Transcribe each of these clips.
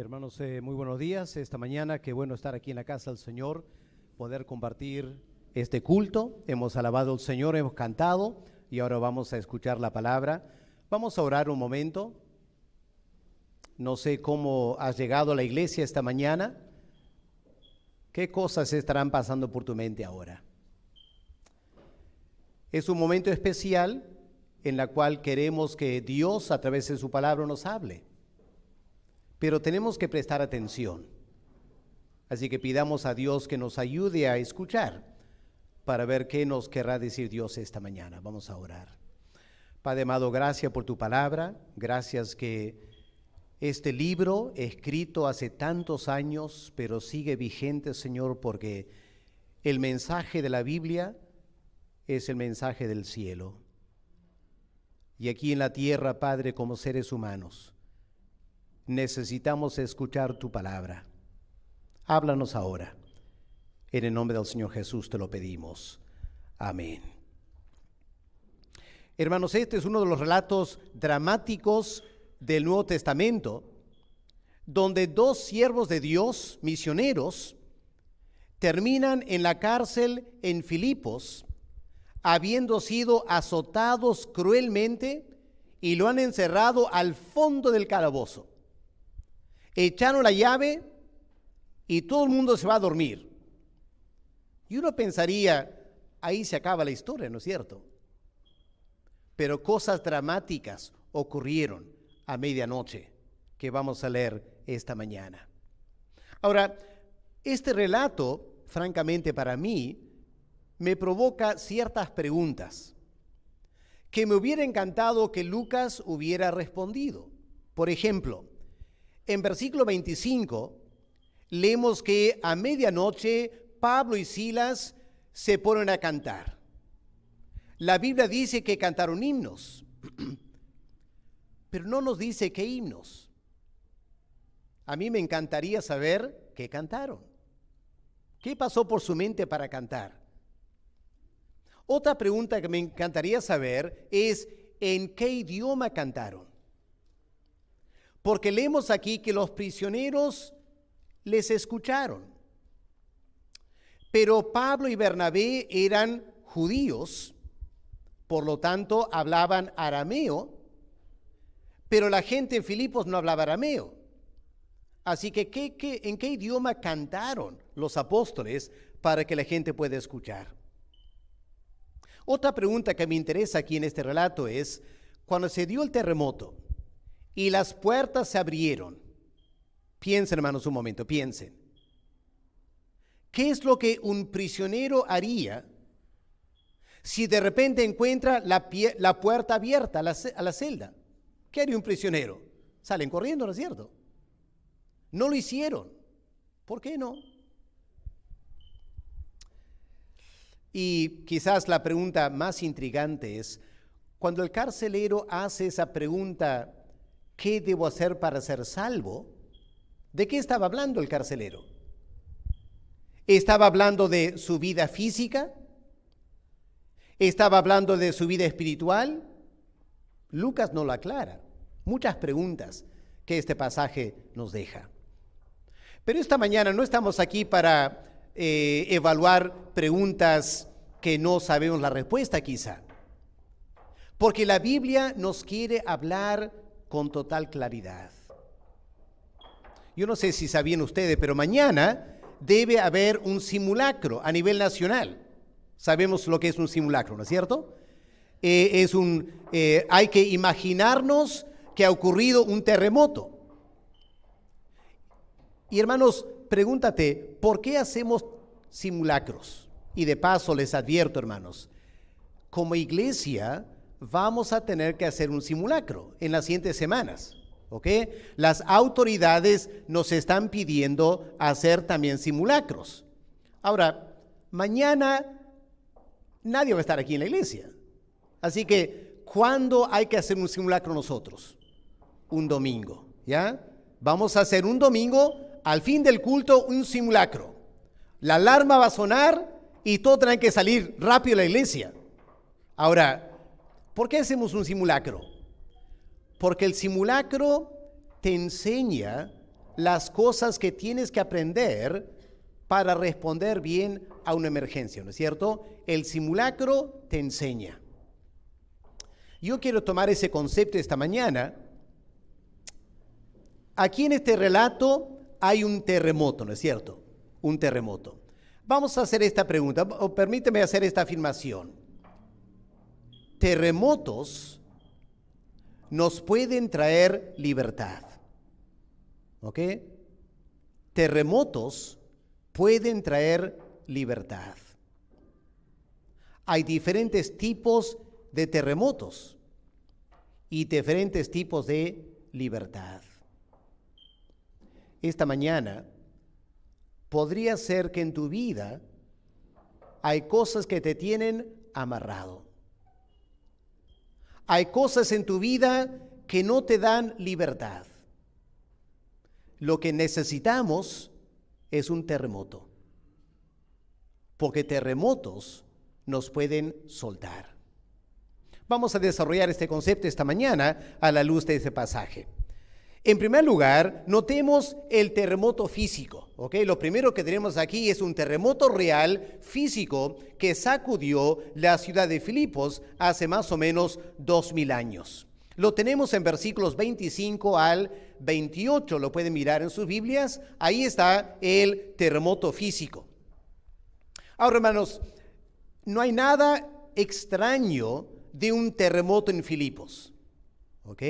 Hermanos, muy buenos días. Esta mañana, qué bueno estar aquí en la casa del Señor, poder compartir este culto. Hemos alabado al Señor, hemos cantado y ahora vamos a escuchar la palabra. Vamos a orar un momento. No sé cómo has llegado a la iglesia esta mañana. ¿Qué cosas estarán pasando por tu mente ahora? Es un momento especial en el cual queremos que Dios a través de su palabra nos hable. Pero tenemos que prestar atención. Así que pidamos a Dios que nos ayude a escuchar para ver qué nos querrá decir Dios esta mañana. Vamos a orar. Padre amado, gracias por tu palabra. Gracias que este libro, escrito hace tantos años, pero sigue vigente, Señor, porque el mensaje de la Biblia es el mensaje del cielo. Y aquí en la tierra, Padre, como seres humanos, necesitamos escuchar tu palabra. Háblanos ahora. En el nombre del Señor Jesús te lo pedimos. Amén. Hermanos, este es uno de los relatos dramáticos del Nuevo Testamento, donde dos siervos de Dios, misioneros, terminan en la cárcel en Filipos, habiendo sido azotados cruelmente y lo han encerrado al fondo del calabozo. Echaron la llave y todo el mundo se va a dormir. Y uno pensaría, ahí se acaba la historia, ¿no es cierto? Pero cosas dramáticas ocurrieron a medianoche que vamos a leer esta mañana. Ahora, este relato, francamente para mí, me provoca ciertas preguntas que me hubiera encantado que Lucas hubiera respondido. Por ejemplo, en versículo 25, leemos que a medianoche Pablo y Silas se ponen a cantar. La Biblia dice que cantaron himnos, pero no nos dice qué himnos. A mí me encantaría saber qué cantaron. ¿Qué pasó por su mente para cantar? Otra pregunta que me encantaría saber es ¿en qué idioma cantaron? Porque leemos aquí que los prisioneros les escucharon. Pero Pablo y Bernabé eran judíos, por lo tanto hablaban arameo, pero la gente en Filipos no hablaba arameo. Así que, ¿en qué idioma cantaron los apóstoles para que la gente pueda escuchar? Otra pregunta que me interesa aquí en este relato es, cuando se dio el terremoto y las puertas se abrieron, piensen hermanos un momento, piensen. ¿Qué es lo que un prisionero haría si de repente encuentra la puerta abierta a la celda? ¿Qué haría un prisionero? Salen corriendo, ¿no es cierto? No lo hicieron. ¿Por qué no? Y quizás la pregunta más intrigante es, cuando el carcelero hace esa pregunta, ¿qué debo hacer para ser salvo? ¿De qué estaba hablando el carcelero? ¿Estaba hablando de su vida física? ¿Estaba hablando de su vida espiritual? Lucas no lo aclara. Muchas preguntas que este pasaje nos deja. Pero esta mañana no estamos aquí para evaluar preguntas que no sabemos la respuesta quizá. Porque la Biblia nos quiere hablar con total claridad. Yo no sé si sabían ustedes, pero mañana debe haber un simulacro a nivel nacional. Sabemos lo que es un simulacro, ¿no es cierto? Hay que imaginarnos que ha ocurrido un terremoto. Y hermanos, pregúntate, ¿por qué hacemos simulacros? Y de paso les advierto, hermanos, como iglesia vamos a tener que hacer un simulacro en las siguientes semanas, ¿ok? Las autoridades nos están pidiendo hacer también simulacros. Ahora, mañana nadie va a estar aquí en la iglesia. Así que, ¿cuándo hay que hacer un simulacro nosotros? Un domingo, ¿ya? Vamos a hacer un domingo, al fin del culto, un simulacro. La alarma va a sonar y todos tendrán que salir rápido de la iglesia. Ahora, ¿por qué hacemos un simulacro? Porque el simulacro te enseña las cosas que tienes que aprender para responder bien a una emergencia, ¿no es cierto? El simulacro te enseña. Yo quiero tomar ese concepto esta mañana. Aquí en este relato hay un terremoto, ¿no es cierto? Un terremoto. Vamos a hacer esta pregunta, o permíteme hacer esta afirmación. Terremotos nos pueden traer libertad. ¿Ok? Terremotos pueden traer libertad. Hay diferentes tipos de terremotos y diferentes tipos de libertad. Esta mañana podría ser que en tu vida hay cosas que te tienen amarrado. Hay cosas en tu vida que no te dan libertad. Lo que necesitamos es un terremoto, porque terremotos nos pueden soltar. Vamos a desarrollar este concepto esta mañana a la luz de este pasaje. En primer lugar, notemos el terremoto físico. ¿Ok? Lo primero que tenemos aquí es un terremoto real, físico, que sacudió la ciudad de Filipos hace más o menos 2000 años. Lo tenemos en versículos 25 al 28, lo pueden mirar en sus Biblias. Ahí está el terremoto físico. Ahora, hermanos, no hay nada extraño de un terremoto en Filipos. ¿Ok?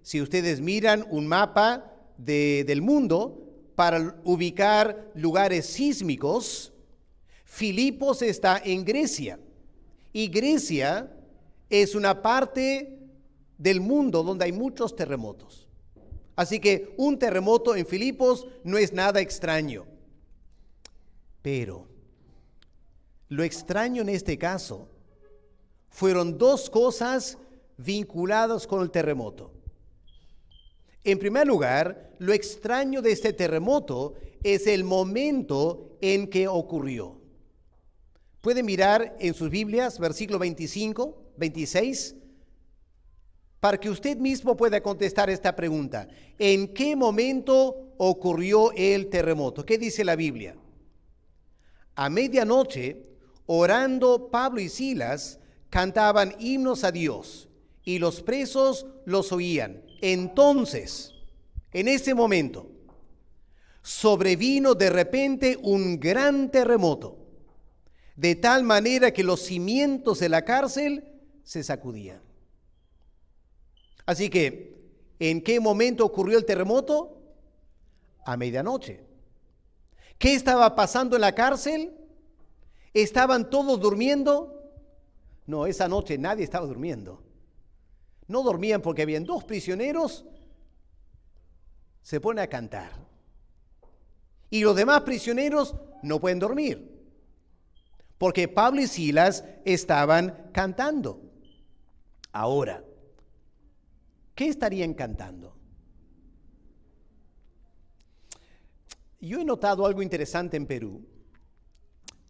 Si ustedes miran un mapa del mundo para ubicar lugares sísmicos, Filipos está en Grecia. Y Grecia es una parte del mundo donde hay muchos terremotos. Así que un terremoto en Filipos no es nada extraño. Pero lo extraño en este caso fueron dos cosas vinculadas con el terremoto. En primer lugar, lo extraño de este terremoto es el momento en que ocurrió. Pueden mirar en sus Biblias, versículo 25, 26, para que usted mismo pueda contestar esta pregunta. ¿En qué momento ocurrió el terremoto? ¿Qué dice la Biblia? A medianoche, orando Pablo y Silas, cantaban himnos a Dios y los presos los oían. Entonces, en ese momento, sobrevino de repente un gran terremoto, de tal manera que los cimientos de la cárcel se sacudían. Así que, ¿en qué momento ocurrió el terremoto? A medianoche. ¿Qué estaba pasando en la cárcel? ¿Estaban todos durmiendo? No, esa noche nadie estaba durmiendo. No dormían porque habían dos prisioneros, se pone a cantar. Y los demás prisioneros no pueden dormir, porque Pablo y Silas estaban cantando. Ahora, ¿qué estarían cantando? Yo he notado algo interesante en Perú,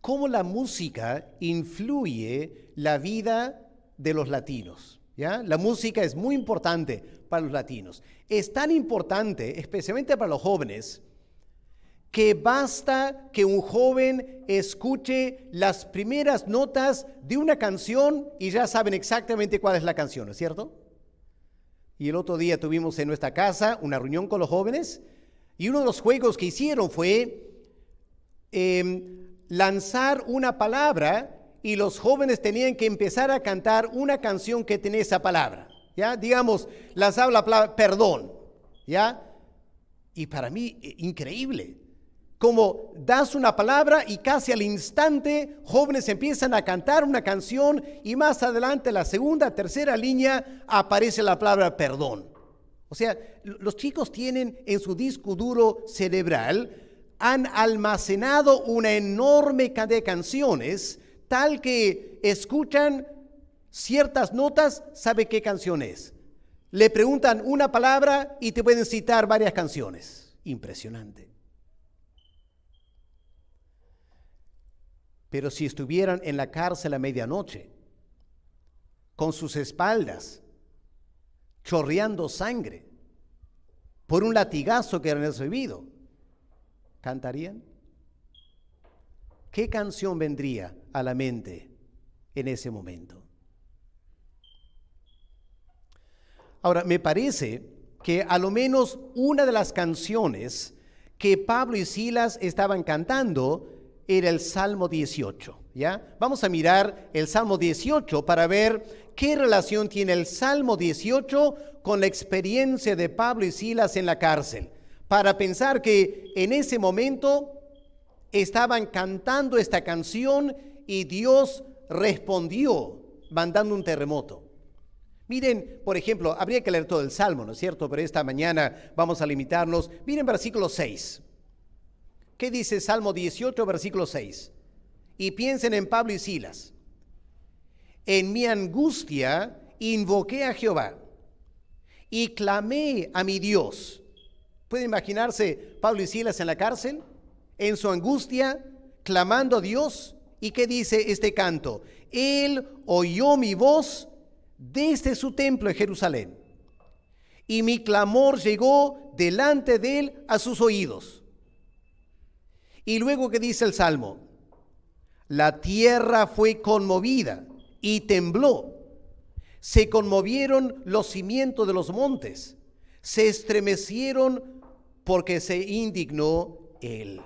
cómo la música influye la vida de los latinos. ¿Ya? La música es muy importante para los latinos. Es tan importante, especialmente para los jóvenes, que basta que un joven escuche las primeras notas de una canción y ya saben exactamente cuál es la canción, ¿no es cierto? Y el otro día tuvimos en nuestra casa una reunión con los jóvenes y uno de los juegos que hicieron fue lanzar una palabra y los jóvenes tenían que empezar a cantar una canción que tenía esa palabra, ¿ya? Digamos, lanzaba la palabra perdón, ¿ya? Y para mí, increíble, como das una palabra y casi al instante jóvenes empiezan a cantar una canción y más adelante la segunda, tercera línea aparece la palabra perdón. O sea, los chicos tienen en su disco duro cerebral, han almacenado una enorme cantidad de canciones tal que escuchan ciertas notas, sabe qué canción es. Le preguntan una palabra y te pueden citar varias canciones. Impresionante. Pero si estuvieran en la cárcel a medianoche, con sus espaldas chorreando sangre, por un latigazo que han recibido, ¿cantarían? ¿Qué canción vendría a la mente en ese momento? Ahora, me parece que a lo menos una de las canciones que Pablo y Silas estaban cantando era el Salmo 18, ¿ya? Vamos a mirar el Salmo 18 para ver qué relación tiene el Salmo 18 con la experiencia de Pablo y Silas en la cárcel, para pensar que en ese momento estaban cantando esta canción y Dios respondió mandando un terremoto. Miren, por ejemplo, habría que leer todo el Salmo, ¿no es cierto? Pero esta mañana vamos a limitarnos. Miren versículo 6. ¿Qué dice Salmo 18, versículo 6? Y piensen en Pablo y Silas. En mi angustia invoqué a Jehová y clamé a mi Dios. ¿Puede imaginarse Pablo y Silas en la cárcel? En su angustia, clamando a Dios. ¿Y qué dice este canto? Él oyó mi voz desde su templo en Jerusalén, y mi clamor llegó delante de él a sus oídos. Y luego que dice el Salmo, la tierra fue conmovida y tembló, se conmovieron los cimientos de los montes, se estremecieron porque se indignó él.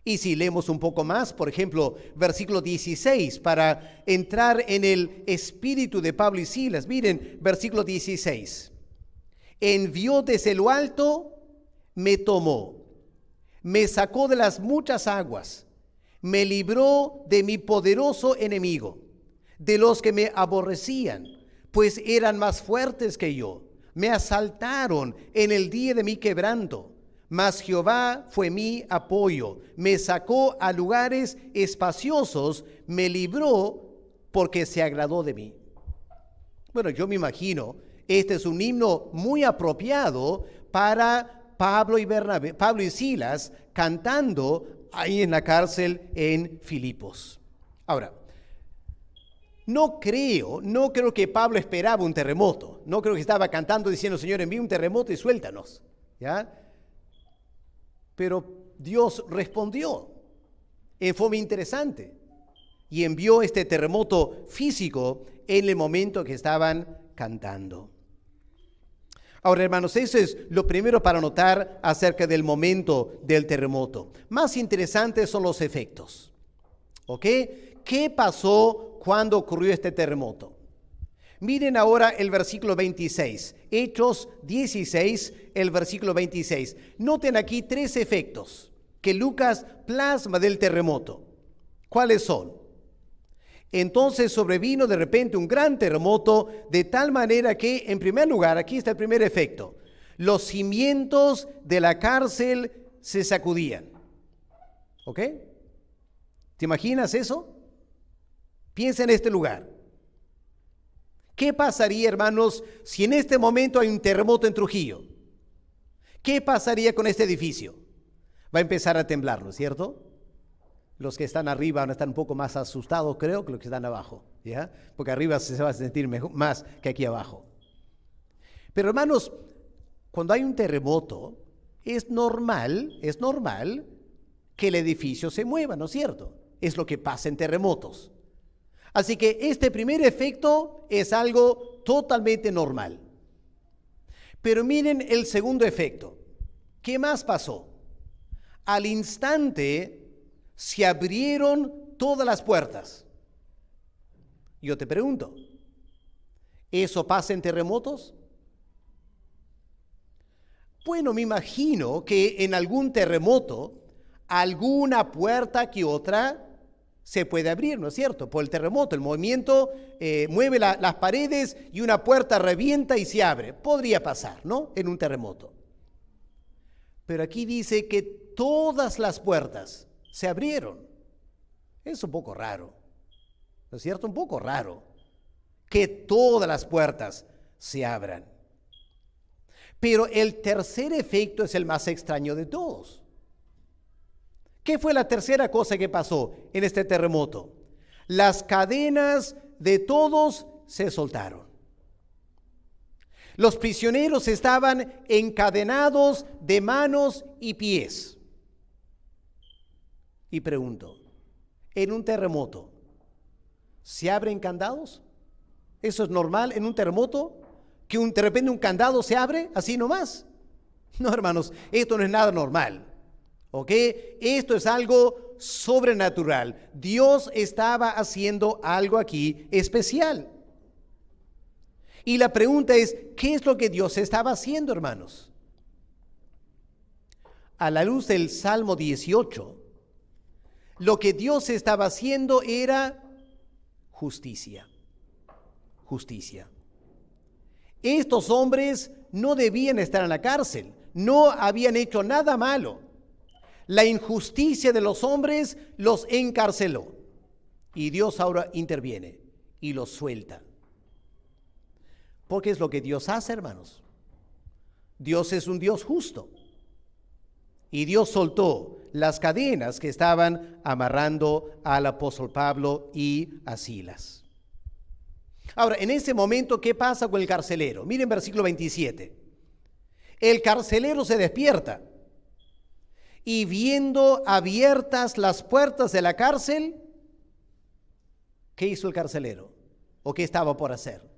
Y si leemos un poco más, por ejemplo, versículo 16, para entrar en el espíritu de Pablo y Silas, miren, versículo 16. Envió desde lo alto, me tomó, me sacó de las muchas aguas, me libró de mi poderoso enemigo, de los que me aborrecían, pues eran más fuertes que yo. Me asaltaron en el día de mi quebranto. Mas Jehová fue mi apoyo, me sacó a lugares espaciosos, me libró porque se agradó de mí. Bueno, yo me imagino, este es un himno muy apropiado para Pablo y Silas cantando ahí en la cárcel en Filipos. Ahora, no creo que Pablo esperaba un terremoto. No creo que estaba cantando diciendo, Señor, envía un terremoto y suéltanos, ¿ya? Pero Dios respondió en forma interesante y envió este terremoto físico en el momento que estaban cantando. Ahora, hermanos, eso es lo primero para notar acerca del momento del terremoto. Más interesantes son los efectos. ¿Ok? ¿Qué pasó cuando ocurrió este terremoto? Miren ahora el versículo 26, Hechos 16, el versículo 26. Noten aquí tres efectos que Lucas plasma del terremoto. ¿Cuáles son? Entonces sobrevino de repente un gran terremoto, de tal manera que, en primer lugar, aquí está el primer efecto, los cimientos de la cárcel se sacudían. ¿Ok? ¿Te imaginas eso? Piensa en este lugar. ¿Qué pasaría, hermanos, si en este momento hay un terremoto en Trujillo? ¿Qué pasaría con este edificio? Va a empezar a temblar, ¿no es cierto? Los que están arriba van a estar un poco más asustados, creo, que los que están abajo, ¿ya? Porque arriba se va a sentir mejor, más que aquí abajo. Pero, hermanos, cuando hay un terremoto, es normal que el edificio se mueva, ¿no es cierto? Es lo que pasa en terremotos. Así que este primer efecto es algo totalmente normal. Pero miren el segundo efecto. ¿Qué más pasó? Al instante se abrieron todas las puertas. Yo te pregunto, ¿eso pasa en terremotos? Bueno, me imagino que en algún terremoto, alguna puerta que otra se puede abrir, ¿no es cierto? Por el terremoto, el movimiento mueve las paredes y una puerta revienta y se abre. Podría pasar, ¿no? En un terremoto. Pero aquí dice que todas las puertas se abrieron. Es un poco raro, ¿no es cierto? Un poco raro que todas las puertas se abran. Pero el tercer efecto es el más extraño de todos. ¿Qué fue la tercera cosa que pasó en este terremoto? Las cadenas de todos se soltaron. Los prisioneros estaban encadenados de manos y pies. Y pregunto, ¿en un terremoto se abren candados? ¿Eso es normal en un terremoto? ¿Que de repente un candado se abre así nomás? No, hermanos, esto no es nada normal. ¿Ok? Esto es algo sobrenatural. Dios estaba haciendo algo aquí especial. Y la pregunta es, ¿qué es lo que Dios estaba haciendo, hermanos? A la luz del Salmo 18, lo que Dios estaba haciendo era justicia. Justicia. Estos hombres no debían estar en la cárcel, no habían hecho nada malo. La injusticia de los hombres los encarceló. Y Dios ahora interviene y los suelta. Porque es lo que Dios hace, hermanos. Dios es un Dios justo. Y Dios soltó las cadenas que estaban amarrando al apóstol Pablo y a Silas. Ahora, en ese momento, ¿qué pasa con el carcelero? Miren versículo 27. El carcelero se despierta y viendo abiertas las puertas de la cárcel, ¿qué hizo el carcelero? ¿O qué estaba por hacer?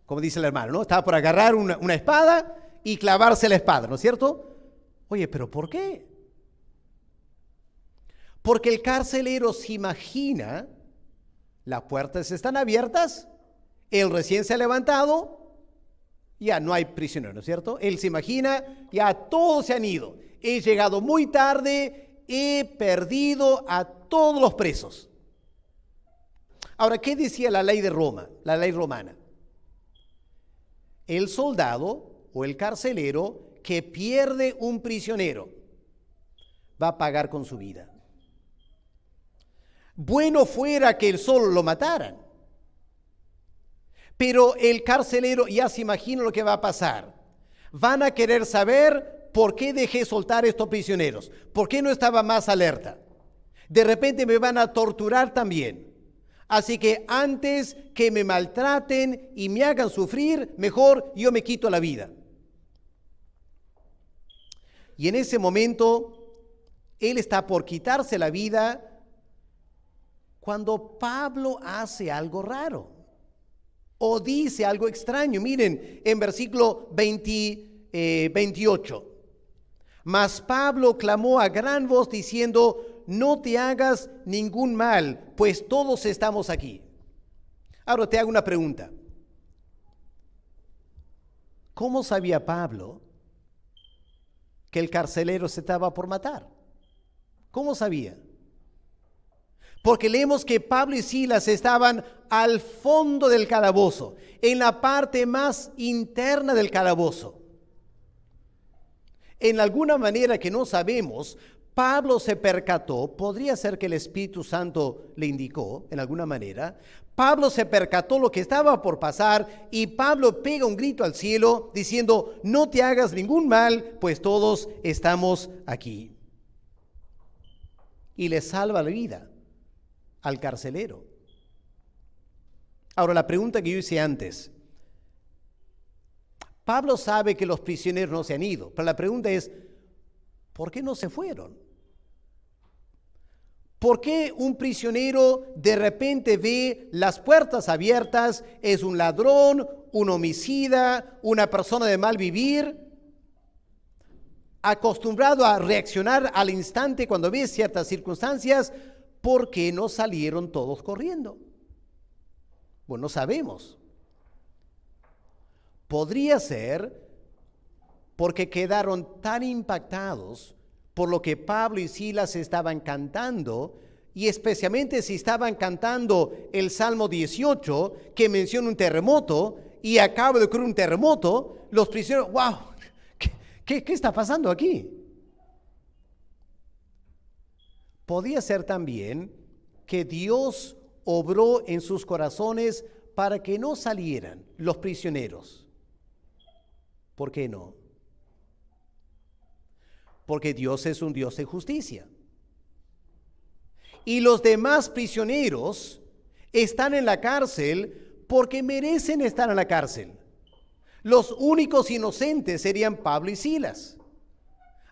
Como dice el hermano, ¿no? Estaba por agarrar una espada y clavarse la espada, ¿no es cierto? Oye, ¿pero por qué? Porque el carcelero se imagina, las puertas están abiertas, él recién se ha levantado, ya no hay prisioneros, ¿no es cierto? Él se imagina, ya todos se han ido, he llegado muy tarde, he perdido a todos los presos. Ahora, ¿qué decía la ley de Roma, la ley romana? El soldado o el carcelero que pierde un prisionero va a pagar con su vida. Bueno fuera que el solo lo mataran, pero el carcelero ya se imagina lo que va a pasar. Van a querer saber por qué dejé soltar a estos prisioneros, por qué no estaba más alerta. De repente me van a torturar también. Así que antes que me maltraten y me hagan sufrir, mejor yo me quito la vida. Y en ese momento, él está por quitarse la vida cuando Pablo hace algo raro o dice algo extraño. Miren, en versículo 28. Mas Pablo clamó a gran voz diciendo, no te hagas ningún mal, pues todos estamos aquí. Ahora te hago una pregunta. ¿Cómo sabía Pablo que el carcelero se estaba por matar? ¿Cómo sabía? Porque leemos que Pablo y Silas estaban al fondo del calabozo, en la parte más interna del calabozo. En alguna manera que no sabemos, Pablo se percató, podría ser que el Espíritu Santo le indicó en alguna manera, Pablo se percató lo que estaba por pasar y Pablo pega un grito al cielo diciendo, no te hagas ningún mal, pues todos estamos aquí. Y le salva la vida al carcelero. Ahora, la pregunta que yo hice antes, Pablo sabe que los prisioneros no se han ido, pero la pregunta es, ¿por qué no se fueron? ¿Por qué un prisionero de repente ve las puertas abiertas, es un ladrón, un homicida, una persona de mal vivir, acostumbrado a reaccionar al instante cuando ve ciertas circunstancias? ¿Por qué no salieron todos corriendo? Bueno, no sabemos. Podría ser porque quedaron tan impactados por lo que Pablo y Silas estaban cantando, y especialmente si estaban cantando el Salmo 18, que menciona un terremoto, y acaba de ocurrir un terremoto, los prisioneros, wow, ¿qué está pasando aquí? Podía ser también que Dios obró en sus corazones para que no salieran los prisioneros. ¿Por qué no? Porque Dios es un Dios de justicia. Y los demás prisioneros están en la cárcel porque merecen estar en la cárcel. Los únicos inocentes serían Pablo y Silas.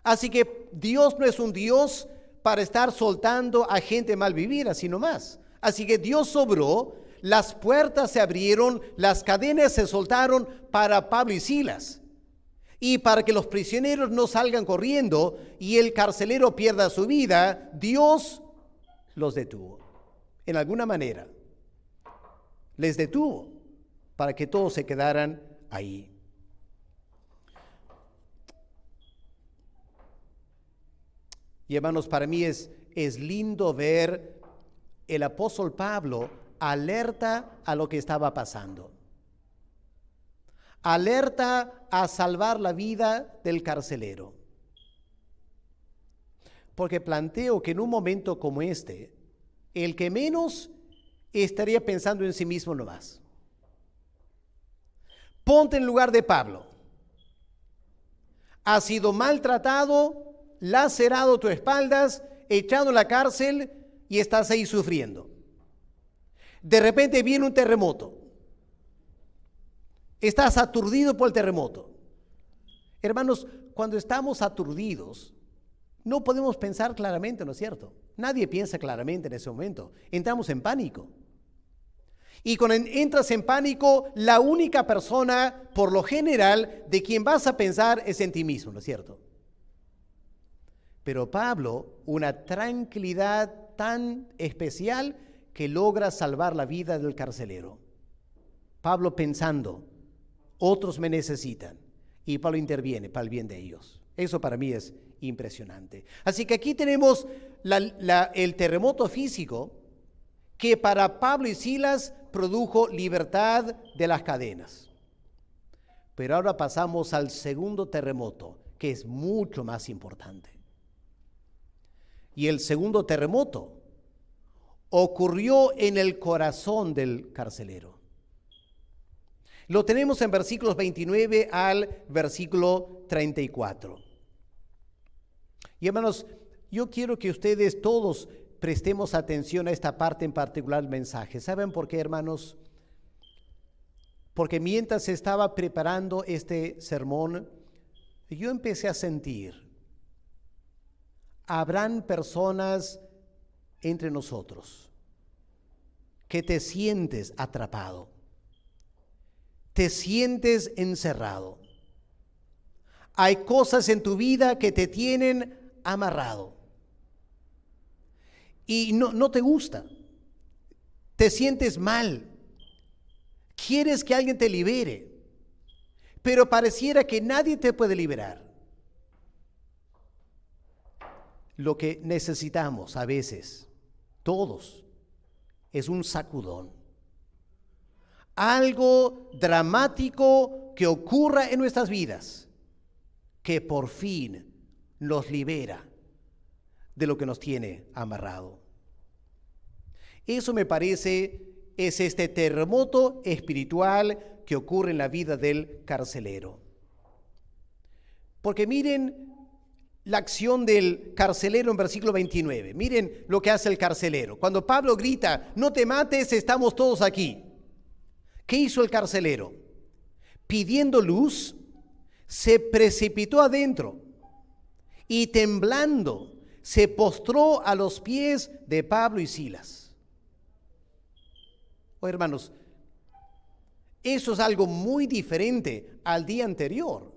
Así que Dios no es un Dios para estar soltando a gente malvivida, sino más. Así que Dios sobró, las puertas se abrieron, las cadenas se soltaron para Pablo y Silas. Y para que los prisioneros no salgan corriendo y el carcelero pierda su vida, Dios los detuvo. En alguna manera, les detuvo para que todos se quedaran ahí. Y hermanos, para mí es lindo ver el apóstol Pablo alerta a lo que estaba pasando. Alerta a salvar la vida del carcelero. Porque planteo que en un momento como este, el que menos estaría pensando en sí mismo nomás. Ponte en lugar de Pablo. Has sido maltratado, lacerado tus espaldas, echado en la cárcel y estás ahí sufriendo. De repente viene un terremoto. Estás aturdido por el terremoto. Hermanos, cuando estamos aturdidos, no podemos pensar claramente, ¿no es cierto? Nadie piensa claramente en ese momento. Entramos en pánico. Y cuando entras en pánico, la única persona, por lo general, de quien vas a pensar es en ti mismo, ¿no es cierto? Pero Pablo, una tranquilidad tan especial que logra salvar la vida del carcelero. Pablo pensando, otros me necesitan, y Pablo interviene para el bien de ellos. Eso para mí es impresionante. Así que aquí tenemos el terremoto físico que para Pablo y Silas produjo libertad de las cadenas. Pero ahora pasamos al segundo terremoto, que es mucho más importante. Y el segundo terremoto ocurrió en el corazón del carcelero. Lo tenemos en versículos 29 al versículo 34. Y hermanos, yo quiero que ustedes todos prestemos atención a esta parte en particular del mensaje. ¿Saben por qué, hermanos? Porque mientras estaba preparando este sermón, yo empecé a sentir, habrán personas entre nosotros que te sientes atrapado, te sientes encerrado. Hay cosas en tu vida que te tienen amarrado y no te gusta, te sientes mal, quieres que alguien te libere, pero pareciera que nadie te puede liberar. Lo que necesitamos a veces, todos, es un sacudón. Algo dramático que ocurra en nuestras vidas, que por fin nos libera de lo que nos tiene amarrado. Eso me parece es este terremoto espiritual que ocurre en la vida del carcelero. Porque miren la acción del carcelero en versículo 29. Miren lo que hace el carcelero. Cuando Pablo grita, no te mates, estamos todos aquí. ¿Qué hizo el carcelero? Pidiendo luz, se precipitó adentro y temblando se postró a los pies de Pablo y Silas. Oh, hermanos, eso es algo muy diferente al día anterior.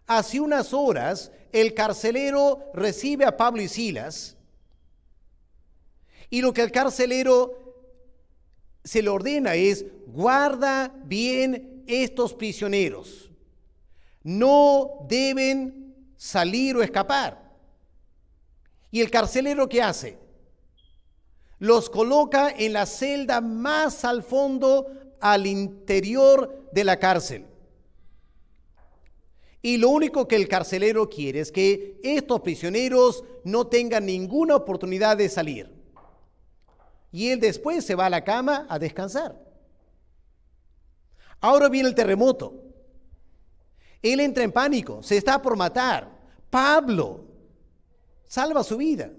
Hace unas horas el carcelero recibe a Pablo y Silas y lo que el carcelero se le ordena es: guarda bien estos prisioneros, no deben salir o escapar. ¿Y el carcelero qué hace? Los coloca en la celda más al fondo, al interior de la cárcel. Y lo único que el carcelero quiere es que estos prisioneros no tengan ninguna oportunidad de salir. Y él después se va a la cama a descansar. Ahora viene el terremoto. Él entra en pánico, se está por matar. Pablo salva su vida.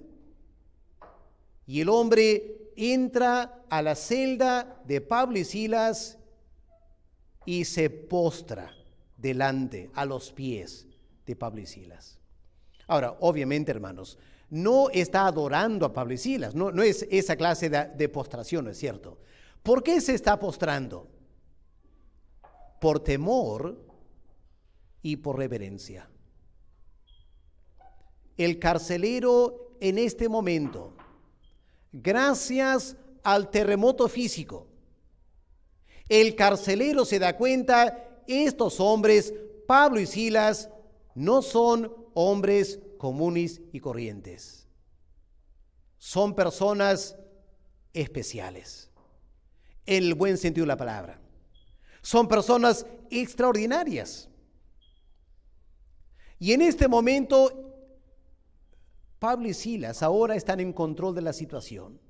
Y el hombre entra a la celda de Pablo y Silas y se postra delante, a los pies de Pablo y Silas. Ahora, obviamente, hermanos, no está adorando a Pablo y Silas, no es esa clase de postración, ¿no es cierto? ¿Por qué se está postrando? Por temor y por reverencia. El carcelero en este momento, gracias al terremoto físico, el carcelero se da cuenta, estos hombres, Pablo y Silas, no son hombres comunes y corrientes. Son personas especiales, en el buen sentido de la palabra. Son personas extraordinarias. Y en este momento, Pablo y Silas ahora están en control de la situación.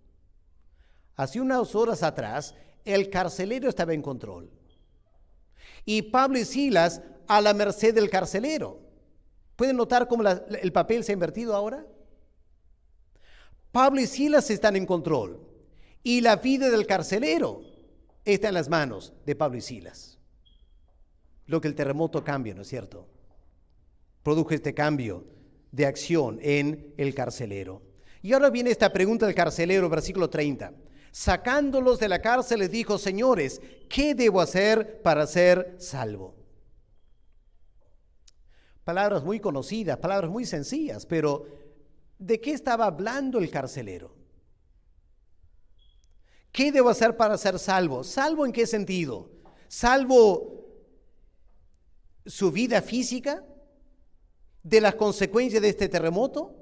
Hace unas horas atrás, el carcelero estaba en control. Y Pablo y Silas a la merced del carcelero. ¿Pueden notar cómo el papel se ha invertido ahora? Pablo y Silas están en control. Y la vida del carcelero está en las manos de Pablo y Silas. Lo que el terremoto cambia, ¿no es cierto? Produjo este cambio de acción en el carcelero. Y ahora viene esta pregunta del carcelero, versículo 30. Sacándolos de la cárcel les dijo: señores, ¿qué debo hacer para ser salvo? Palabras muy conocidas, palabras muy sencillas, pero ¿de qué estaba hablando el carcelero? ¿Qué debo hacer para ser salvo? ¿Salvo en qué sentido? ¿Salvo su vida física de las consecuencias de este terremoto?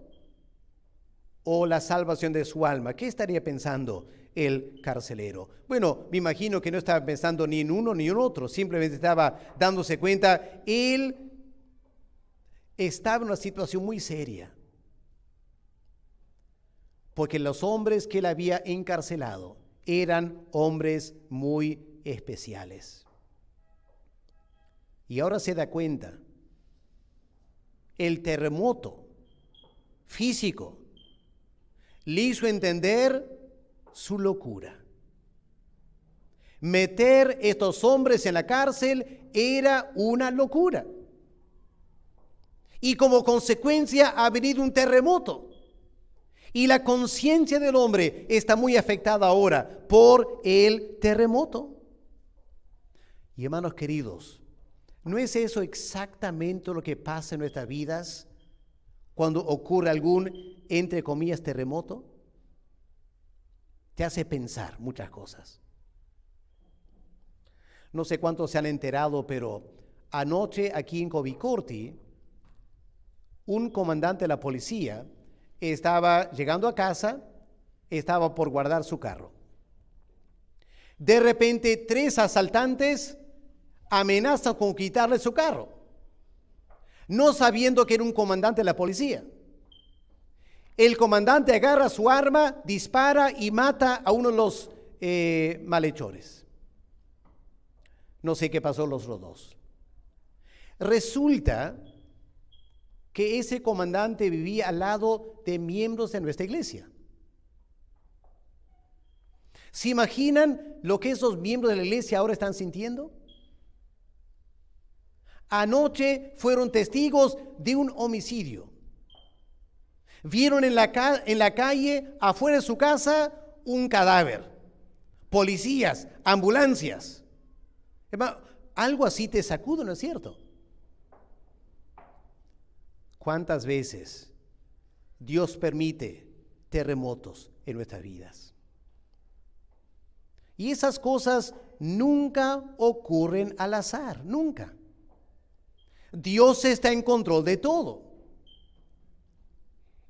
¿O la salvación de su alma? ¿Qué estaría pensando el carcelero? Bueno, me imagino que no estaba pensando ni en uno ni en otro, simplemente estaba dándose cuenta, él estaba en una situación muy seria, porque los hombres que él había encarcelado eran hombres muy especiales. Y ahora se da cuenta, el terremoto físico le hizo entender su locura. Meter estos hombres en la cárcel era una locura. Y como consecuencia ha venido un terremoto. Y la conciencia del hombre está muy afectada ahora por el terremoto. Y hermanos queridos, ¿no es eso exactamente lo que pasa en nuestras vidas cuando ocurre algún, entre comillas, terremoto? Te hace pensar muchas cosas. No sé cuántos se han enterado, pero anoche aquí en Covicorti, un comandante de la policía estaba llegando a casa, estaba por guardar su carro. De repente, 3 asaltantes amenazan con quitarle su carro, no sabiendo que era un comandante de la policía. El comandante agarra su arma, dispara y mata a uno de los malhechores. No sé qué pasó los dos. Resulta que ese comandante vivía al lado de miembros de nuestra iglesia. ¿Se imaginan lo que esos miembros de la iglesia ahora están sintiendo? Anoche fueron testigos de un homicidio. Vieron en la calle, afuera de su casa, un cadáver. Policías, ambulancias. Hermano, algo así te sacude, ¿no es cierto? ¿Cuántas veces Dios permite terremotos en nuestras vidas? Y esas cosas nunca ocurren al azar, nunca. Dios está en control de todo.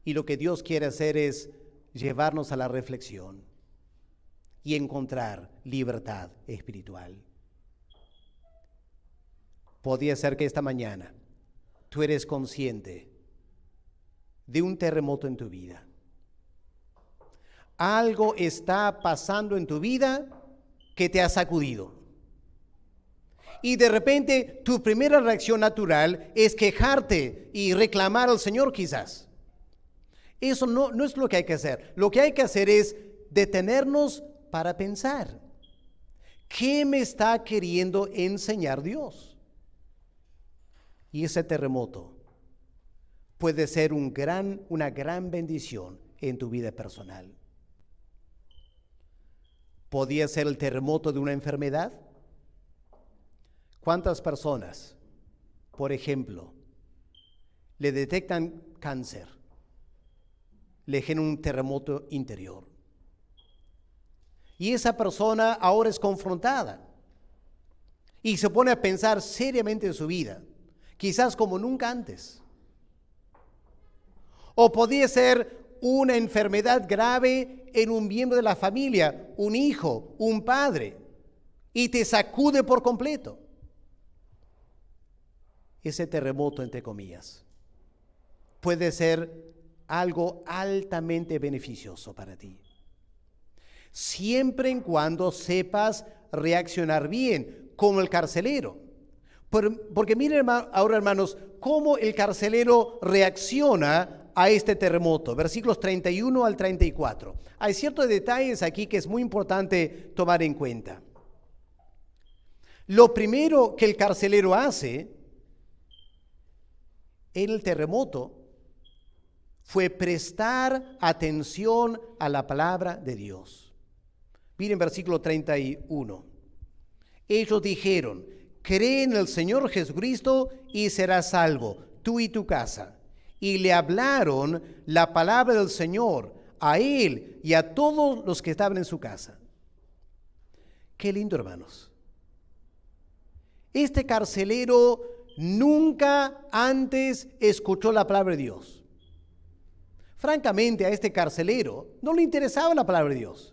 Y lo que Dios quiere hacer es llevarnos a la reflexión y encontrar libertad espiritual. Podría ser que esta mañana tú eres consciente de un terremoto en tu vida. Algo está pasando en tu vida que te ha sacudido. Y de repente tu primera reacción natural es quejarte y reclamar al Señor quizás. Eso no es lo que hay que hacer. Lo que hay que hacer es detenernos para pensar. ¿qué me está queriendo enseñar Dios? Y ese terremoto puede ser una gran bendición en tu vida personal. ¿Podría ser el terremoto de una enfermedad? ¿Cuántas personas, por ejemplo, le detectan cáncer, le generan un terremoto interior? Y esa persona ahora es confrontada y se pone a pensar seriamente en su vida, quizás como nunca antes. O podría ser una enfermedad grave en un miembro de la familia, un hijo, un padre, y te sacude por completo. Ese terremoto, entre comillas, puede ser algo altamente beneficioso para ti, siempre y cuando sepas reaccionar bien, como el carcelero. Porque miren ahora, hermanos, cómo el carcelero reacciona a este terremoto. Versículos 31 al 34. Hay ciertos detalles aquí que es muy importante tomar en cuenta. Lo primero que el carcelero hace en el terremoto fue prestar atención a la palabra de Dios. Miren versículo 31. Ellos dijeron: cree en el Señor Jesucristo y serás salvo, tú y tu casa. Y le hablaron la palabra del Señor a él y a todos los que estaban en su casa. Qué lindo, hermanos. Este carcelero nunca antes escuchó la palabra de Dios. Francamente, a este carcelero no le interesaba la palabra de Dios.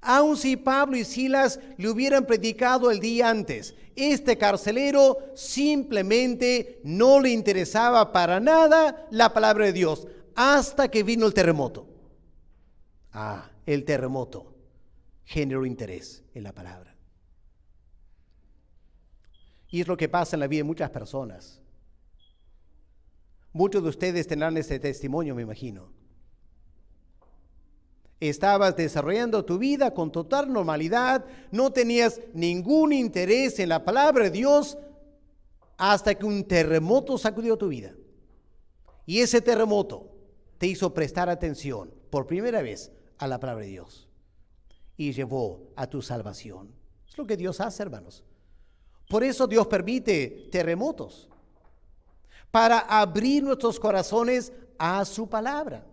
Aun si Pablo y Silas le hubieran predicado el día antes, este carcelero simplemente no le interesaba para nada la palabra de Dios, hasta que vino el terremoto. El terremoto generó interés en la palabra. Y es lo que pasa en la vida de muchas personas. Muchos de ustedes tendrán este testimonio, me imagino. Estabas desarrollando tu vida con total normalidad, no tenías ningún interés en la palabra de Dios hasta que un terremoto sacudió tu vida. Y ese terremoto te hizo prestar atención por primera vez a la palabra de Dios y llevó a tu salvación. Es lo que Dios hace, hermanos. Por eso Dios permite terremotos, para abrir nuestros corazones a su palabra.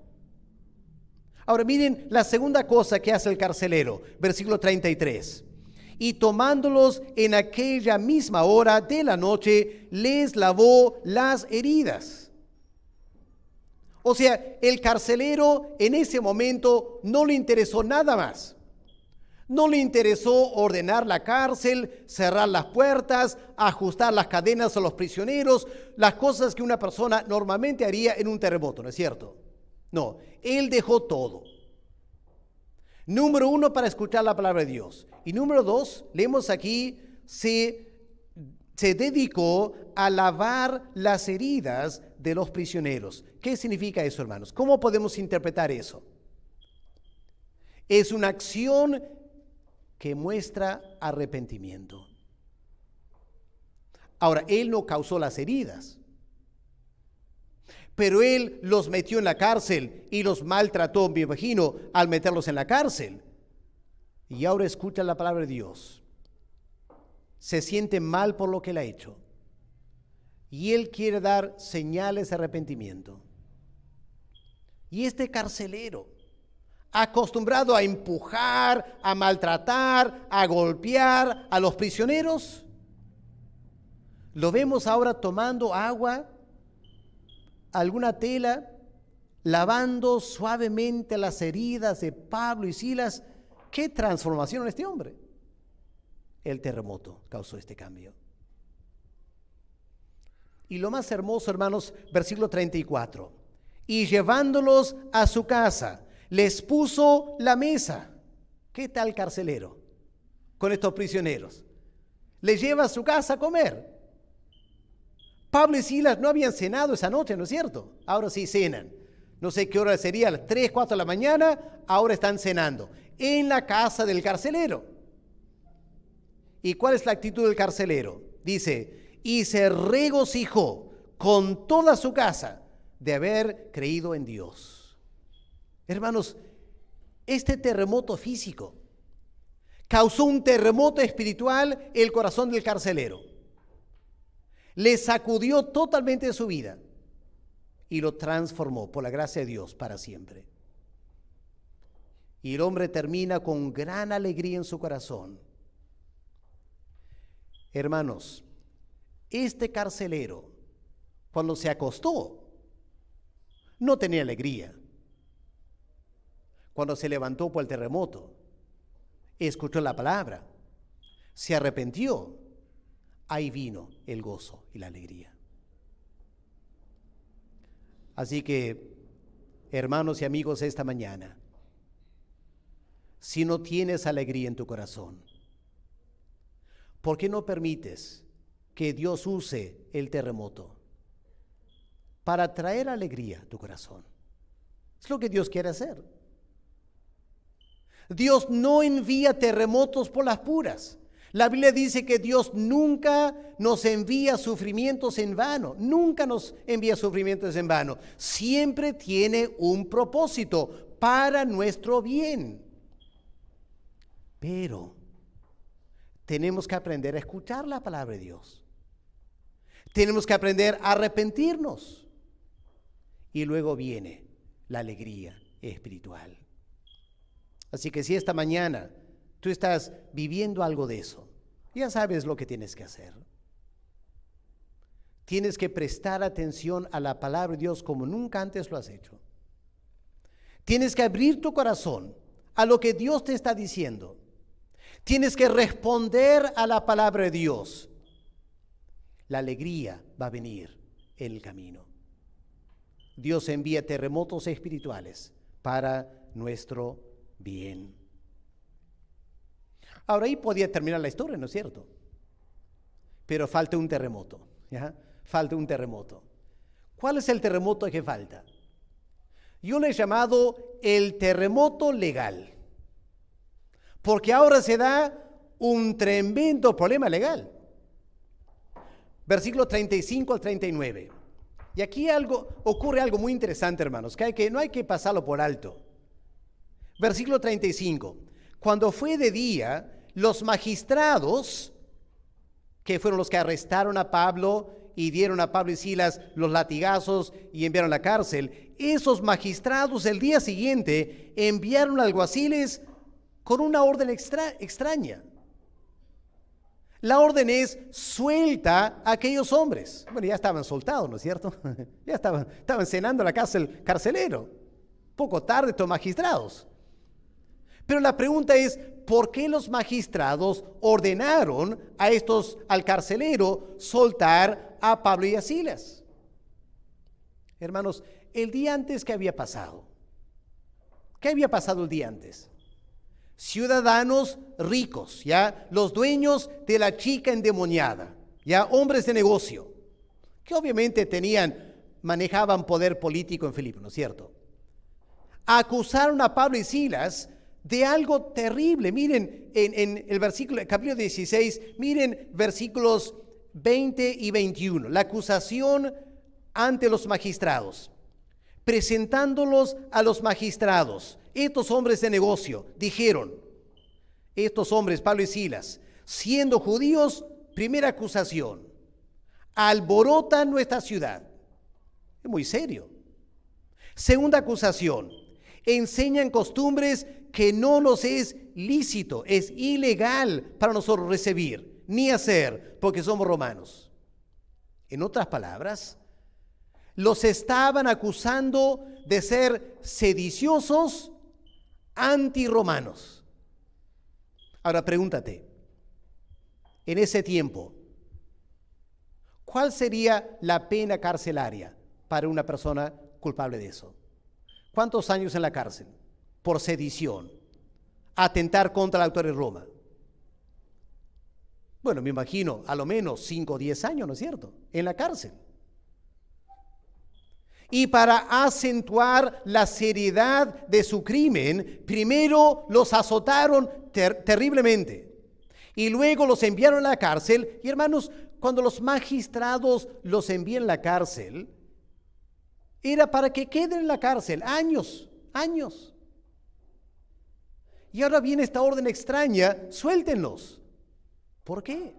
Ahora miren la segunda cosa que hace el carcelero, versículo 33. Y tomándolos en aquella misma hora de la noche, les lavó las heridas. O sea, el carcelero en ese momento no le interesó nada más. No le interesó ordenar la cárcel, cerrar las puertas, ajustar las cadenas a los prisioneros, las cosas que una persona normalmente haría en un terremoto, ¿no es cierto? No, él dejó todo. Número 1, para escuchar la palabra de Dios. Y número 2, leemos aquí, se dedicó a lavar las heridas de los prisioneros. ¿Qué significa eso, hermanos? ¿Cómo podemos interpretar eso? Es una acción que muestra arrepentimiento. Ahora, él no causó las heridas, pero él los metió en la cárcel y los maltrató, me imagino, al meterlos en la cárcel. Y ahora escucha la palabra de Dios. Se siente mal por lo que él ha hecho. Y él quiere dar señales de arrepentimiento. Y este carcelero, acostumbrado a empujar, a maltratar, a golpear a los prisioneros, lo vemos ahora tomando agua, alguna tela, lavando suavemente las heridas de Pablo y Silas. ¿Qué transformación en este hombre? El terremoto causó este cambio. Y lo más hermoso, hermanos, versículo 34. Y llevándolos a su casa, les puso la mesa. ¿Qué tal carcelero con estos prisioneros? Les lleva a su casa a comer. Pablo y Silas no habían cenado esa noche, ¿no es cierto? Ahora sí cenan. No sé qué hora sería, las 3, 4 de la mañana, ahora están cenando en la casa del carcelero. ¿Y cuál es la actitud del carcelero? Dice, y se regocijó con toda su casa de haber creído en Dios. Hermanos, este terremoto físico causó un terremoto espiritual en el corazón del carcelero. Le sacudió totalmente de su vida y lo transformó por la gracia de Dios para siempre. Y el hombre termina con gran alegría en su corazón. Hermanos, este carcelero, cuando se acostó, no tenía alegría. Cuando se levantó por el terremoto, escuchó la palabra, se arrepintió, ahí vino el gozo y la alegría. Así que, hermanos y amigos, esta mañana, si no tienes alegría en tu corazón, ¿por qué no permites que Dios use el terremoto para traer alegría a tu corazón? Es lo que Dios quiere hacer. Dios no envía terremotos por las puras. La Biblia dice que Dios nunca nos envía sufrimientos en vano. Nunca nos envía sufrimientos en vano. Siempre tiene un propósito para nuestro bien. Pero tenemos que aprender a escuchar la palabra de Dios. Tenemos que aprender a arrepentirnos. Y luego viene la alegría espiritual. Así que si esta mañana tú estás viviendo algo de eso, ya sabes lo que tienes que hacer. Tienes que prestar atención a la palabra de Dios como nunca antes lo has hecho. Tienes que abrir tu corazón a lo que Dios te está diciendo. Tienes que responder a la palabra de Dios. La alegría va a venir en el camino. Dios envía terremotos espirituales para nuestro bien. Ahora ahí podía terminar la historia, ¿no es cierto? Pero falta un terremoto, ¿ya? Falta un terremoto. ¿Cuál es el terremoto que falta? Yo le he llamado el terremoto legal. Porque ahora se da un tremendo problema legal. Versículo 35 al 39. Y aquí ocurre algo muy interesante, hermanos, que no hay que pasarlo por alto. Versículo 35. Cuando fue de día, los magistrados, que fueron los que arrestaron a Pablo y dieron a Pablo y Silas los latigazos y enviaron a la cárcel, esos magistrados el día siguiente enviaron alguaciles con una orden extraña. La orden es: suelta a aquellos hombres. Bueno, ya estaban soltados, ¿no es cierto? Ya estaban cenando en la casa del carcelero. Poco tarde estos magistrados. Pero la pregunta es, ¿por qué los magistrados ordenaron al carcelero soltar a Pablo y a Silas? Hermanos, el día antes, ¿qué había pasado? ¿Qué había pasado el día antes? Ciudadanos ricos, ya, los dueños de la chica endemoniada, ya, hombres de negocio, que obviamente manejaban poder político en Filipo, ¿no es cierto? Acusaron a Pablo y Silas de algo terrible. Miren en el capítulo 16, miren versículos 20 y 21, la acusación ante los magistrados. Presentándolos a los magistrados, estos hombres de negocio dijeron, estos hombres, Pablo y Silas, siendo judíos, primera acusación, alborotan nuestra ciudad. Es muy serio. Segunda acusación, enseñan costumbres que no nos es lícito, es ilegal para nosotros recibir ni hacer, porque somos romanos. En otras palabras, los estaban acusando de ser sediciosos, antirromanos. Ahora pregúntate, en ese tiempo, ¿cuál sería la pena carcelaria para una persona culpable de eso? ¿Cuántos años en la cárcel? Por sedición, atentar contra la autoridad de Roma. Bueno, me imagino a lo menos 5 o 10 años, ¿no es cierto?, en la cárcel. Y para acentuar la seriedad de su crimen, primero los azotaron terriblemente. Y luego los enviaron a la cárcel. Y hermanos, cuando los magistrados los envían a la cárcel, era para que queden en la cárcel años. Y ahora viene esta orden extraña, suéltenlos. ¿Por qué?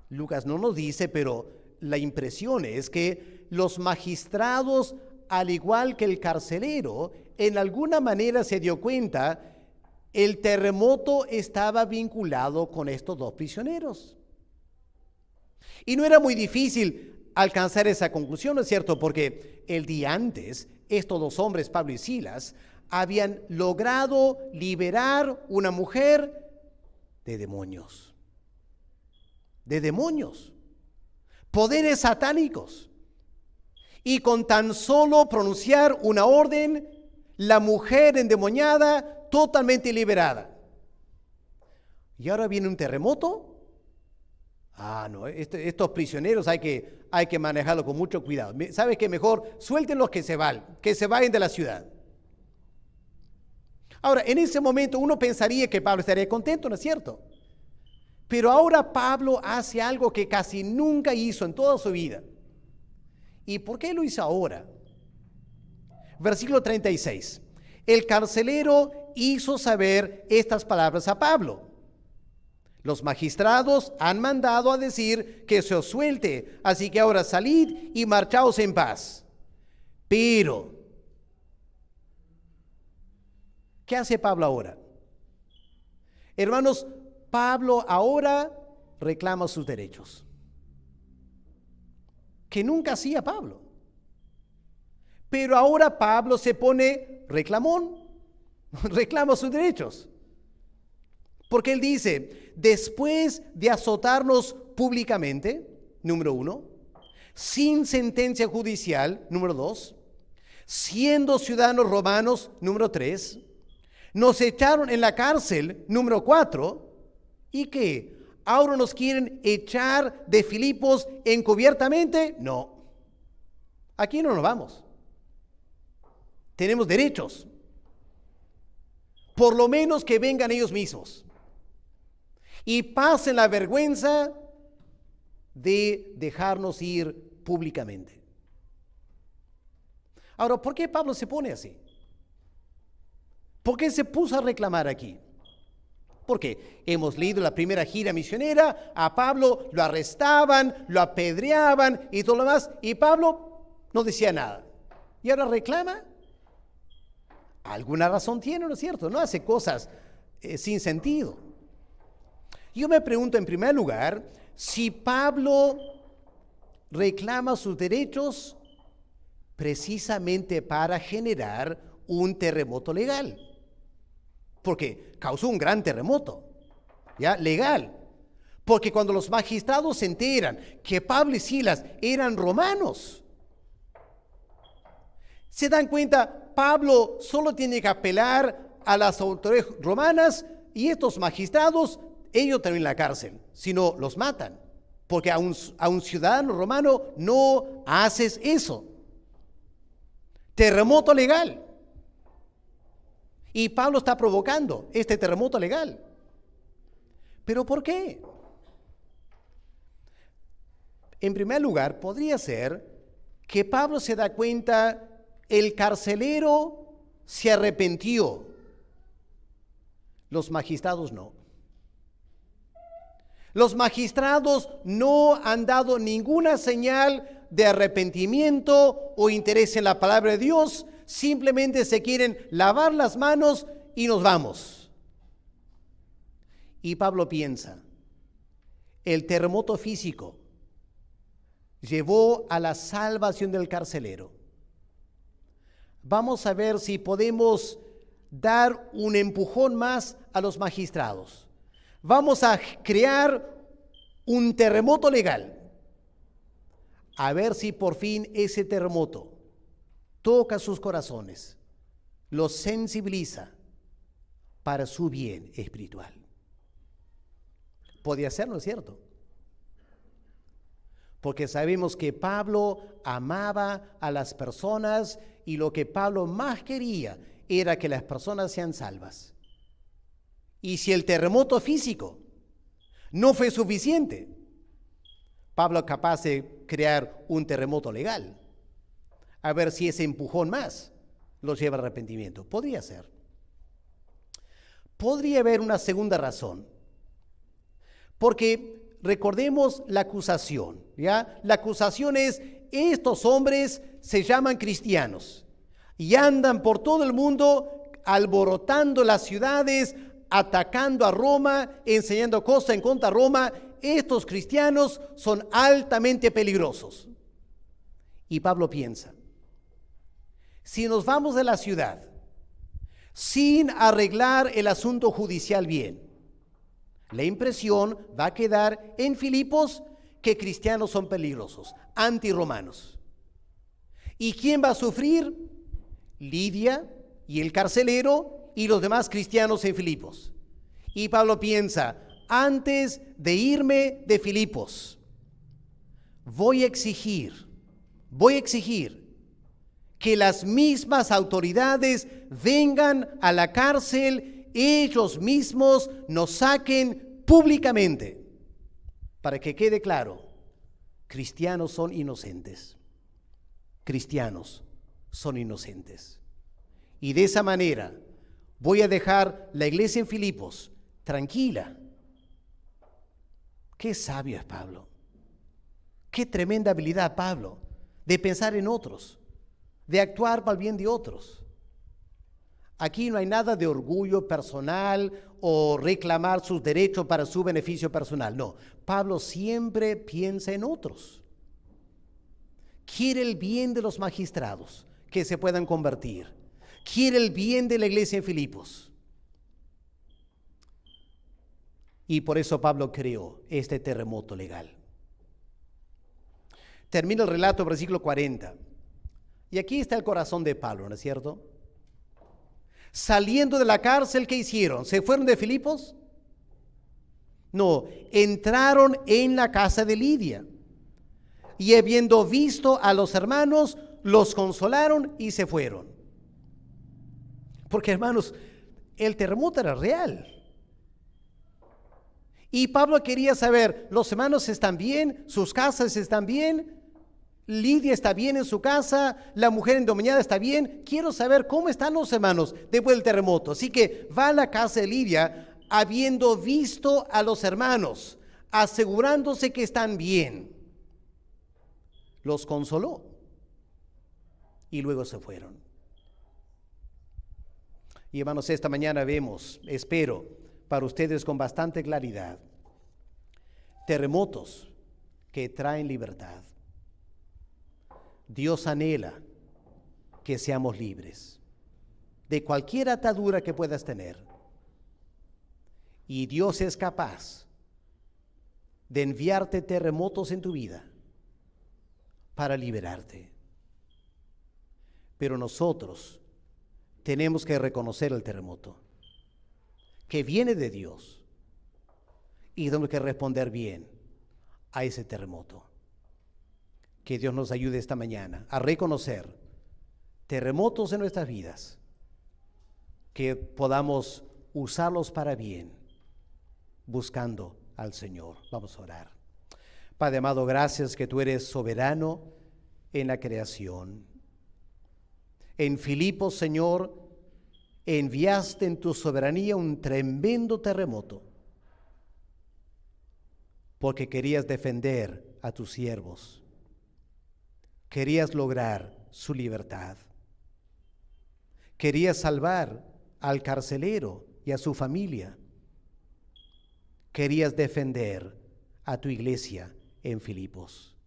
Lucas no nos dice, pero la impresión es que los magistrados, al igual que el carcelero, en alguna manera se dio cuenta el terremoto estaba vinculado con estos dos prisioneros. Y no era muy difícil alcanzar esa conclusión, ¿no es cierto? Porque el día antes, estos dos hombres, Pablo y Silas, habían logrado liberar una mujer de demonios. De demonios. Poderes satánicos. Y con tan solo pronunciar una orden, la mujer endemoniada totalmente liberada. Y ahora viene un terremoto. No, estos prisioneros hay que manejarlo con mucho cuidado. ¿Sabes qué? Mejor suéltenlos que se vayan de la ciudad. Ahora, en ese momento uno pensaría que Pablo estaría contento, ¿no es cierto? Pero ahora Pablo hace algo que casi nunca hizo en toda su vida. ¿Y por qué lo hizo ahora? Versículo 36. El carcelero hizo saber estas palabras a Pablo. Los magistrados han mandado a decir que se os suelte, así que ahora salid y marchaos en paz. Pero, ¿qué hace Pablo ahora? Hermanos, Pablo ahora reclama sus derechos, que nunca hacía Pablo. Pero ahora Pablo se pone reclamón, reclama sus derechos. Porque él dice, después de azotarnos públicamente, número 1, sin sentencia judicial, número 2, siendo ciudadanos romanos, número 3, nos echaron en la cárcel, número 4, ¿y qué? ¿Ahora nos quieren echar de Filipos encubiertamente? No, aquí no nos vamos. Tenemos derechos. Por lo menos que vengan ellos mismos y pasen la vergüenza de dejarnos ir públicamente. Ahora, ¿por qué Pablo se pone así? ¿Por qué se puso a reclamar aquí? Porque hemos leído la primera gira misionera, a Pablo lo arrestaban, lo apedreaban y todo lo demás, y Pablo no decía nada. ¿Y ahora reclama? Alguna razón tiene, ¿no es cierto? No hace cosas sin sentido. Yo me pregunto en primer lugar, si Pablo reclama sus derechos precisamente para generar un terremoto legal. Porque causó un gran terremoto, ¿ya? Legal. Porque cuando los magistrados se enteran que Pablo y Silas eran romanos, se dan cuenta, Pablo solo tiene que apelar a las autoridades romanas y estos magistrados, ellos terminan en la cárcel, si no los matan. Porque a un ciudadano romano no haces eso. Terremoto legal. Y Pablo está provocando este terremoto legal. ¿Pero por qué? En primer lugar, podría ser que Pablo se da cuenta, el carcelero se arrepintió, los magistrados no. Los magistrados no han dado ninguna señal de arrepentimiento o interés en la palabra de Dios, simplemente se quieren lavar las manos y nos vamos. Y Pablo piensa, el terremoto físico llevó a la salvación del carcelero. Vamos a ver si podemos dar un empujón más a los magistrados. Vamos a crear un terremoto legal. A ver si por fin ese terremoto toca sus corazones, los sensibiliza para su bien espiritual. Podía ser, ¿no es cierto? Porque sabemos que Pablo amaba a las personas y lo que Pablo más quería era que las personas sean salvas. Y si el terremoto físico no fue suficiente, Pablo es capaz de crear un terremoto legal. A ver si ese empujón más los lleva al arrepentimiento. Podría ser. Podría haber una segunda razón. Porque recordemos la acusación, ¿ya? La acusación es: estos hombres se llaman cristianos y andan por todo el mundo alborotando las ciudades, atacando a Roma, enseñando cosas en contra de Roma. Estos cristianos son altamente peligrosos. Y Pablo piensa: si nos vamos de la ciudad sin arreglar el asunto judicial bien, la impresión va a quedar en Filipos que cristianos son peligrosos, antirromanos. ¿Y quién va a sufrir? Lidia y el carcelero y los demás cristianos en Filipos. Y Pablo piensa: antes de irme de Filipos, voy a exigir que las mismas autoridades vengan a la cárcel, ellos mismos nos saquen públicamente, para que quede claro: cristianos son inocentes. Cristianos son inocentes. Y de esa manera voy a dejar la iglesia en Filipos tranquila. Qué sabio es Pablo. Qué tremenda habilidad, Pablo, de pensar en otros, de actuar para el bien de otros. Aquí no hay nada de orgullo personal o reclamar sus derechos para su beneficio personal. No, Pablo siempre piensa en otros. Quiere el bien de los magistrados que se puedan convertir. Quiere el bien de la iglesia en Filipos. Y por eso Pablo creó este terremoto legal. Termina el relato, versículo 40. Y aquí está el corazón de Pablo, ¿no es cierto? Saliendo de la cárcel, ¿qué hicieron? ¿Se fueron de Filipos? No, entraron en la casa de Lidia. Y habiendo visto a los hermanos, los consolaron y se fueron. Porque, hermanos, el terremoto era real. Y Pablo quería saber: ¿los hermanos están bien? ¿Sus casas están bien? ¿Lidia está bien en su casa? ¿La mujer endemoniada está bien? Quiero saber cómo están los hermanos después del terremoto. Así que va a la casa de Lidia, habiendo visto a los hermanos, asegurándose que están bien. Los consoló y luego se fueron. Y hermanos, esta mañana vemos, espero, para ustedes con bastante claridad, terremotos que traen libertad. Dios anhela que seamos libres de cualquier atadura que puedas tener. Y Dios es capaz de enviarte terremotos en tu vida para liberarte. Pero nosotros tenemos que reconocer el terremoto, que viene de Dios, y tenemos que responder bien a ese terremoto. Que Dios nos ayude esta mañana a reconocer terremotos en nuestras vidas, que podamos usarlos para bien, buscando al Señor. Vamos a orar. Padre amado, gracias que tú eres soberano en la creación. En Filipos, Señor, enviaste en tu soberanía un tremendo terremoto, porque querías defender a tus siervos. Querías lograr su libertad. Querías salvar al carcelero y a su familia. Querías defender a tu iglesia en Filipos.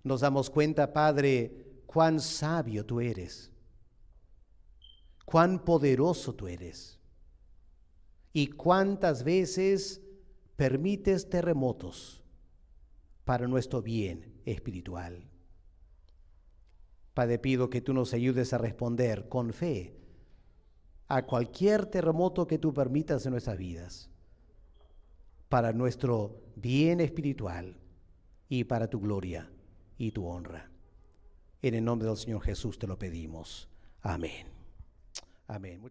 Nos damos cuenta, Padre, cuán sabio tú eres, cuán poderoso tú eres, y cuántas veces permites terremotos para nuestro bien espiritual. Padre, pido que tú nos ayudes a responder con fe a cualquier terremoto que tú permitas en nuestras vidas, para nuestro bien espiritual y para tu gloria y tu honra. En el nombre del Señor Jesús te lo pedimos. Amén. Amén.